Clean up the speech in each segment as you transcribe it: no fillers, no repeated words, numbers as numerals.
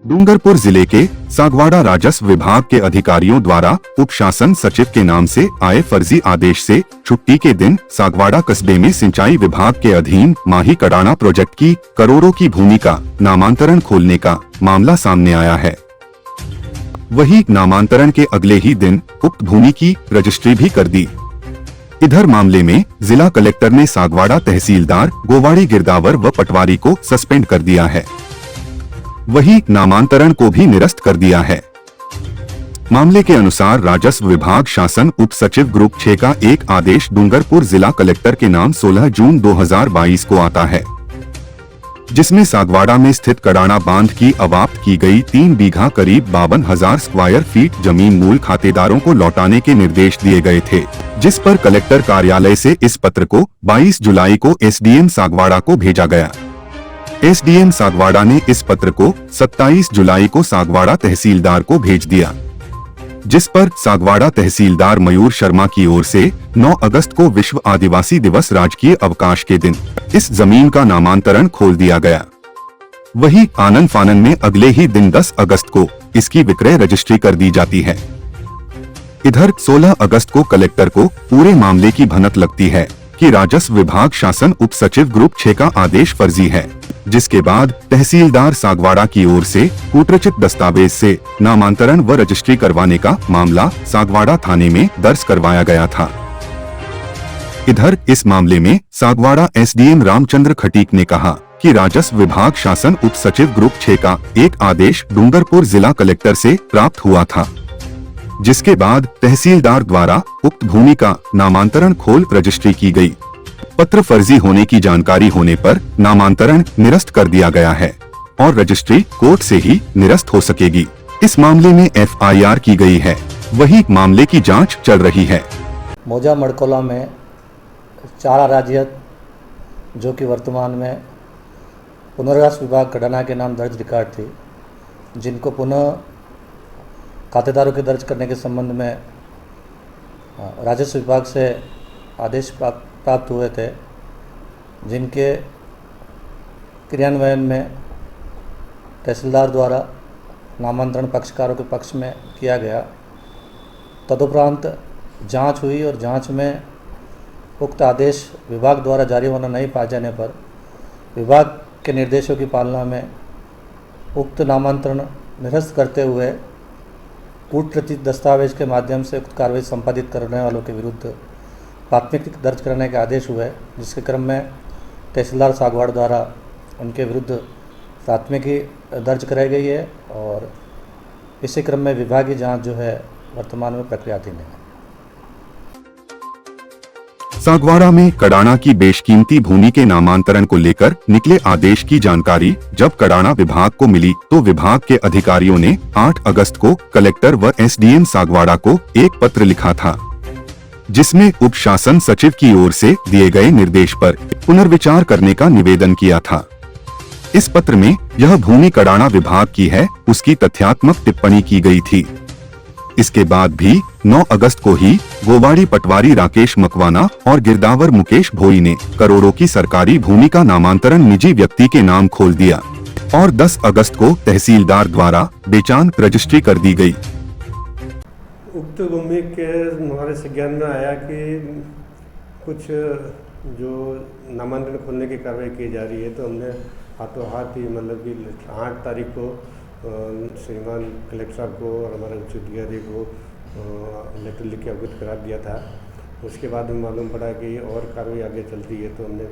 डूंगरपुर जिले के सागवाड़ा राजस्व विभाग के अधिकारियों द्वारा उप शासन सचिव के नाम से आए फर्जी आदेश से छुट्टी के दिन सागवाड़ा कस्बे में सिंचाई विभाग के अधीन माही कडाना प्रोजेक्ट की करोड़ों की भूमि का नामांतरण खोलने का मामला सामने आया है। वही नामांतरण के अगले ही दिन उक्त भूमि की रजिस्ट्री भी कर दी। इधर मामले में जिला कलेक्टर ने सागवाड़ा तहसीलदार गोवाड़ी गिरदावर व पटवारी को सस्पेंड कर दिया है। वही नामांतरण को भी निरस्त कर दिया है। मामले के अनुसार राजस्व विभाग शासन उप सचिव ग्रुप 6 का एक आदेश डूंगरपुर जिला कलेक्टर के नाम 16 जून 2022 को आता है, जिसमें सागवाड़ा में स्थित कडाना बांध की अवाप्त की गई 3 बीघा करीब 52,000 स्क्वायर फीट जमीन मूल खातेदारों को लौटाने के निर्देश दिए गए थे, जिस पर कलेक्टर कार्यालय से इस पत्र को 22 जुलाई को एसडीएम सागवाड़ा को भेजा गया। एसडीएम सागवाड़ा ने इस पत्र को 27 जुलाई को सागवाड़ा तहसीलदार को भेज दिया, जिस पर सागवाड़ा तहसीलदार मयूर शर्मा की ओर से 9 अगस्त को विश्व आदिवासी दिवस राजकीय अवकाश के दिन इस जमीन का नामांतरण खोल दिया गया। वही आनन फानन में अगले ही दिन 10 अगस्त को इसकी विक्रय रजिस्ट्री कर दी जाती है। इधर 16 अगस्त को कलेक्टर को पूरे मामले की भनक लगती है कि राजस्व विभाग शासन उप सचिव ग्रुप 6 का आदेश फर्जी है, जिसके बाद तहसीलदार सागवाड़ा की ओर से कूटरचित दस्तावेज से नामांतरण व रजिस्ट्री करवाने का मामला सागवाड़ा थाने में दर्ज करवाया गया था। इधर इस मामले में सागवाड़ा एसडीएम रामचंद्र खटीक ने कहा कि राजस्व विभाग शासन उप सचिव ग्रुप 6 का एक आदेश डूंगरपुर जिला कलेक्टर से प्राप्त हुआ था, जिसके बाद तहसीलदार द्वारा उक्त भूमि का नामांतरण खोल रजिस्ट्री की गई। पत्र फर्जी होने की जानकारी होने पर नामांतरण निरस्त कर दिया गया है और रजिस्ट्री कोर्ट से ही निरस्त हो सकेगी। इस मामले में एफआईआर की गई है, वही मामले की जांच चल रही है। मौजा मड़कोला में 4 अराजियत जो कि वर्तमान में पुनर्वास विभाग कडाना के नाम दर्ज रिकॉर्ड थी, जिनको पुनः खातेदारों के दर्ज करने के संबंध में राजस्व विभाग से आदेश प्राप्त हुए थे, जिनके क्रियान्वयन में तहसीलदार द्वारा नामांतरण पक्षकारों के पक्ष में किया गया। तदुपरांत जांच हुई और जांच में उक्त आदेश विभाग द्वारा जारी होना नहीं पाए जाने पर विभाग के निर्देशों की पालना में उक्त नामांतरण निरस्त करते हुए कूटरचित दस्तावेज के माध्यम से उक्त कार्रवाई संपादित करने वालों के विरुद्ध प्राथमिकी दर्ज कराने के आदेश हुए, जिसके क्रम में तहसीलदार सागवाड़ा द्वारा उनके विरुद्ध प्राथमिकी दर्ज कराई गई है और इसी क्रम में विभागीय जांच जो है वर्तमान में प्रक्रियाधीन है। सागवाड़ा में कडाना की बेशकीमती भूमि के नामांतरण को लेकर निकले आदेश की जानकारी जब कडाना विभाग को मिली तो विभाग के अधिकारियों ने 8 अगस्त को कलेक्टर व एसडीएम सागवाड़ा को एक पत्र लिखा था, जिसमें उप शासन सचिव की ओर से दिए गए निर्देश पर पुनर्विचार करने का निवेदन किया था। इस पत्र में यह भूमि कडाना विभाग की है उसकी तथ्यात्मक टिप्पणी की गई थी। इसके बाद भी 9 अगस्त को ही गोवाड़ी पटवारी राकेश मकवाना और गिरदावर मुकेश भोई ने करोड़ों की सरकारी भूमि का नामांतरण निजी व्यक्ति के नाम खोल दिया और 10 अगस्त को तहसीलदार द्वारा बेचान रजिस्ट्री कर दी गई। उक्त भूमि के हमारे संज्ञान में आया कि कुछ जो नामांतरण खोलने की कार्रवाई की जा रही है, तो हमने हाथों हाथ ही मतलब कि 8 तारीख को श्रीमान कलेक्टर साहब को और हमारे उच्च अधिकारी को लेटर लिख के अवगत करा दिया था। उसके बाद हमें मालूम पड़ा कि और कार्रवाई आगे चलती है, तो हमने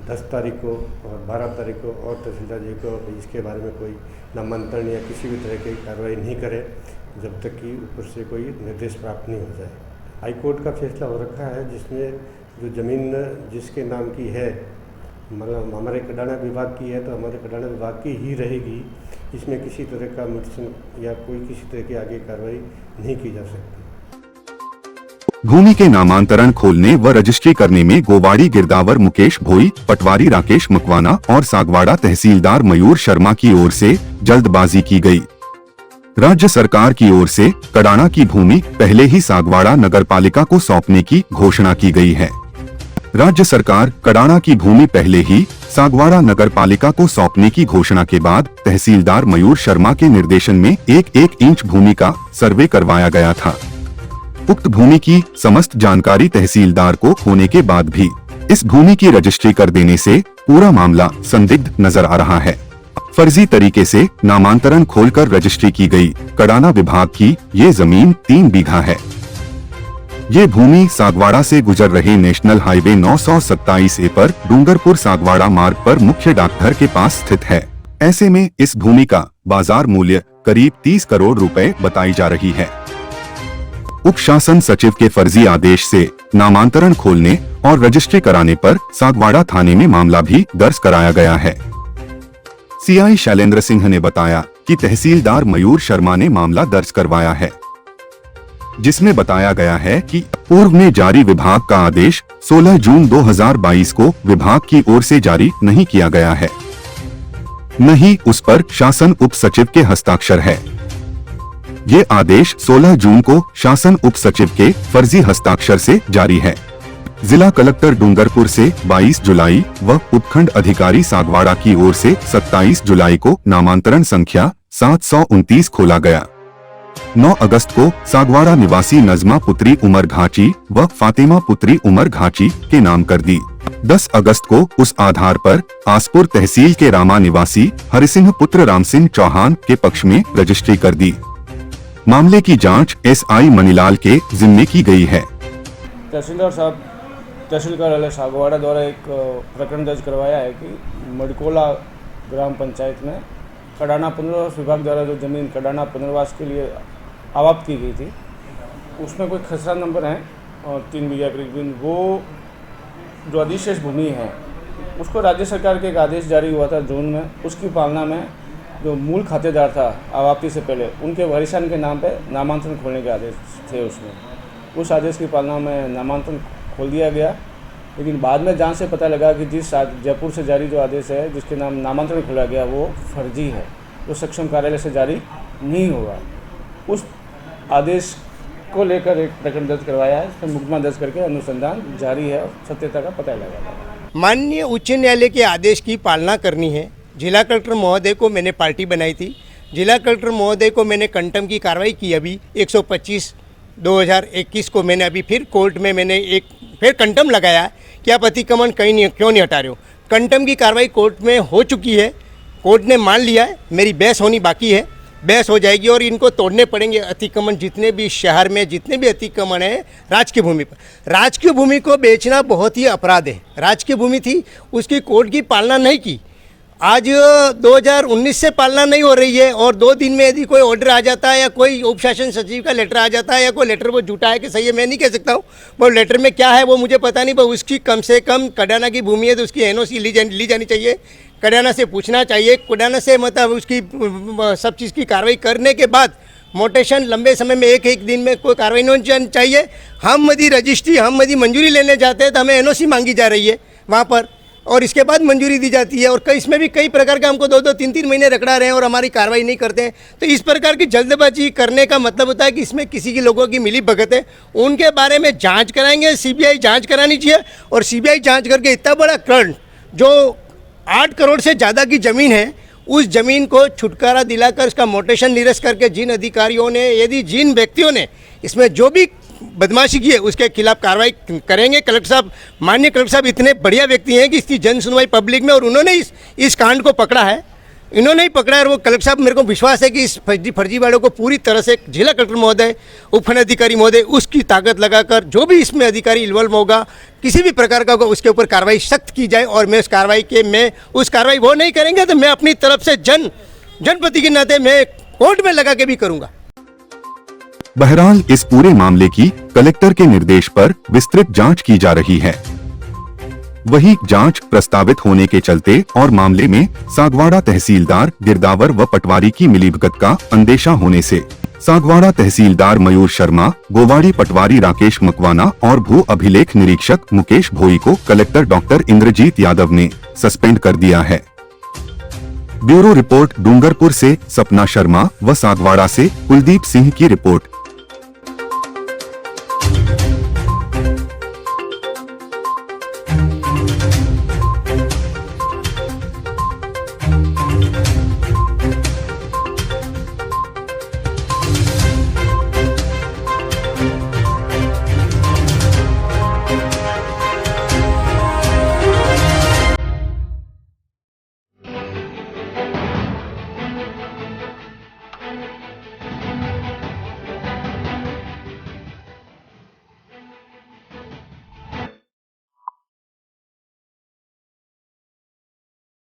10 तारीख को और 12 तारीख को और तहसीलदार जी को इसके बारे में कोई नामांतरण या किसी भी तरह की कार्रवाई नहीं करे जब तक कि ऊपर से कोई निर्देश प्राप्त नहीं हो जाए। हाई कोर्ट का फैसला हो रखा है, जिसमें जो ज़मीन जिसके नाम की है, मतलब हमारे कडाना विभाग की है, तो हमारे कडाना विभाग की ही रहेगी। इसमें किसी तरह का मुद्दन या कोई किसी तरह की आगे कार्रवाई नहीं की जा सकती। भूमि के नामांतरण खोलने व रजिस्ट्री करने में गोवाड़ी गिरदावर मुकेश भोई, पटवारी राकेश मकवाना और सागवाड़ा तहसीलदार मयूर शर्मा की ओर से जल्दबाजी की गई। राज्य सरकार की ओर से कडाना की भूमि पहले ही सागवाड़ा नगरपालिका को सौंपने की घोषणा की गई है। राज्य सरकार कडाना की भूमि पहले ही सागवाड़ा नगर पालिका को सौंपने की घोषणा के बाद तहसीलदार मयूर शर्मा के निर्देशन में 1-1 इंच भूमि का सर्वे करवाया गया था। उक्त भूमि की समस्त जानकारी तहसीलदार को होने के बाद भी इस भूमि की रजिस्ट्री कर देने से पूरा मामला संदिग्ध नजर आ रहा है। फर्जी तरीके से नामांतरण खोलकर रजिस्ट्री की गई कडाना विभाग की ये जमीन 3 बीघा है। ये भूमि सागवाड़ा से गुजर रहे नेशनल हाईवे 927A पर डूंगरपुर सागवाड़ा मार्ग पर मुख्य डाकघर के पास स्थित है। ऐसे में इस भूमि का बाजार मूल्य करीब 30 करोड़ रुपए बताई जा रही है। उप शासन सचिव के फर्जी आदेश से नामांतरण खोलने और रजिस्ट्री कराने पर सागवाड़ा थाने में मामला भी दर्ज कराया गया है। सीआई शैलेंद्र सिंह ने बताया कि तहसीलदार मयूर शर्मा ने मामला दर्ज करवाया है, जिसमें बताया गया है कि पूर्व में जारी विभाग का आदेश 16 जून 2022 को विभाग की ओर से जारी नहीं किया गया है, न ही उस पर शासन उप सचिव के हस्ताक्षर है। ये आदेश 16 जून को शासन उप सचिव के फर्जी हस्ताक्षर से जारी है। जिला कलेक्टर डूंगरपुर से 22 जुलाई व उपखंड अधिकारी सागवाड़ा की ओर से 27 जुलाई को नामांतरण संख्या 729 खोला गया। 9 अगस्त को सागवाड़ा निवासी नजमा पुत्री उमर घाची व फातिमा पुत्री उमर घाची के नाम कर दी। 10 अगस्त को उस आधार पर आसपुर तहसील के रामा निवासी हरिसिंह पुत्र रामसिंह चौहान के पक्ष में रजिस्ट्री कर दी। मामले की जांच एसआई मनीलाल के जिम्मे की गई है। तहसीलदार साहब तहसील कार्यालय सागवाड़ा द्वारा एक प्रकरण दर्ज करवाया है कि मडकोला ग्राम पंचायत में कडाना पुनर्वास विभाग द्वारा जो ज़मीन कडाना पुनर्वास के लिए आवाप्त की गई थी, उसमें कोई खसरा नंबर है और 3 बीघा करीब वो जो अधिशेष भूमि है उसको राज्य सरकार के एक आदेश जारी हुआ था जून में। उसकी पालना में जो मूल खातेदार था आवाप्ति से पहले उनके वारिसान के नाम पे नामांतरण खोलने के आदेश थे। उसमें उस आदेश की पालना में नामांतरण खोल दिया गया, लेकिन बाद में जांच से पता लगा कि जिस जयपुर से जारी जो आदेश है जिसके नाम नामांतरण खोला गया वो फर्जी है, वो सक्षम कार्यालय से जारी नहीं हुआ। उस आदेश को लेकर एक प्रकरण दर्ज करवाया है, इसमें मुकदमा दर्ज करके अनुसंधान जारी है और सत्यता का पता लगाया। माननीय उच्च न्यायालय के आदेश की पालना करनी है। जिला कलेक्टर महोदय को मैंने पार्टी बनाई थी। जिला कलेक्टर महोदय को मैंने कंटम की कार्रवाई की। अभी 125/2021 को मैंने अभी फिर कोर्ट में मैंने एक फिर कंटम लगाया कि आप अतिक्रमण क्यों नहीं हटा रहे हो। कंटम की कार्रवाई कोर्ट में हो चुकी है, कोर्ट ने मान लिया है। मेरी बहस होनी बाकी है, बहस हो जाएगी और इनको तोड़ने पड़ेंगे अतिक्रमण। जितने भी शहर में जितने भी अतिक्रमण है राजकीय भूमि पर, राजकीय भूमि को बेचना बहुत ही अपराध है। राजकीय भूमि थी, उसकी कोर्ट की पालना नहीं की। आज 2019 से पालना नहीं हो रही है और 2 दिन में यदि कोई ऑर्डर आ जाता है या कोई उप शासन सचिव का लेटर आ जाता है या कोई लेटर वो झूठा है कि सही है, मैं नहीं कह सकता हूँ। वो लेटर में क्या है वो मुझे पता नहीं, पर उसकी कम से कम कडाना की भूमि है तो उसकी एनओसी ली जानी चाहिए। कडाना से पूछना चाहिए, कडाना से मतलब उसकी सब चीज़ की कार्रवाई करने के बाद मोटेशन लंबे समय में एक दिन में कोई कार्रवाई नहीं होनी चाहिए। हम यदि रजिस्ट्री हम यदि मंजूरी लेने जाते हैं तो हमें एनओसी मांगी जा रही है वहाँ पर और इसके बाद मंजूरी दी जाती है। और कई इसमें भी कई प्रकार का हमको 2-2, 3-3 महीने रखड़ा रहे हैं और हमारी कार्रवाई नहीं करते हैं। तो इस प्रकार की जल्दबाजी करने का मतलब होता है कि इसमें किसी की लोगों की मिली भगत है। उनके बारे में जांच कराएंगे, सीबीआई जांच करानी चाहिए और सीबीआई जांच करके इतना बड़ा कर्ण जो 8 करोड़ से ज़्यादा की ज़मीन है उस ज़मीन को छुटकारा दिलाकर इसका मोटेशन निरस्त करके जिन अधिकारियों ने यदि जिन व्यक्तियों ने इसमें जो भी बदमाशी की है उसके खिलाफ कार्रवाई करेंगे। कलेक्टर साहब, माननीय कलेक्टर साहब इतने बढ़िया व्यक्ति हैं कि इसकी जन सुनवाई पब्लिक में और उन्होंने इस कांड को पकड़ा है, इन्होंने ही पकड़ा है। और वो कलेक्टर साहब, मेरे को विश्वास है कि इस फर्जीवाड़ों को पूरी तरह से जिला कलेक्टर महोदय, उपखंड अधिकारी महोदय उसकी ताकत लगाकर जो भी इसमें अधिकारी इन्वॉल्व होगा किसी भी प्रकार का होगा उसके ऊपर कार्रवाई सख्त की जाए। और मैं उस कार्रवाई वो नहीं करेंगे तो मैं अपनी तरफ से जनप्रति के नाते मैं कोर्ट में लगा के भी करूँगा। बहरहाल इस पूरे मामले की कलेक्टर के निर्देश पर विस्तृत जांच की जा रही है। वही जांच प्रस्तावित होने के चलते और मामले में सागवाड़ा तहसीलदार गिरदावर व पटवारी की मिलीभगत का अंदेशा होने से सागवाड़ा तहसीलदार मयूर शर्मा, गोवाड़ी पटवारी राकेश मकवाना और भू अभिलेख निरीक्षक मुकेश भोई को कलेक्टर डॉक्टर इंद्रजीत यादव ने सस्पेंड कर दिया है। ब्यूरो रिपोर्ट डूंगरपुर से सपना शर्मा व सागवाड़ा से कुलदीप सिंह की रिपोर्ट। है।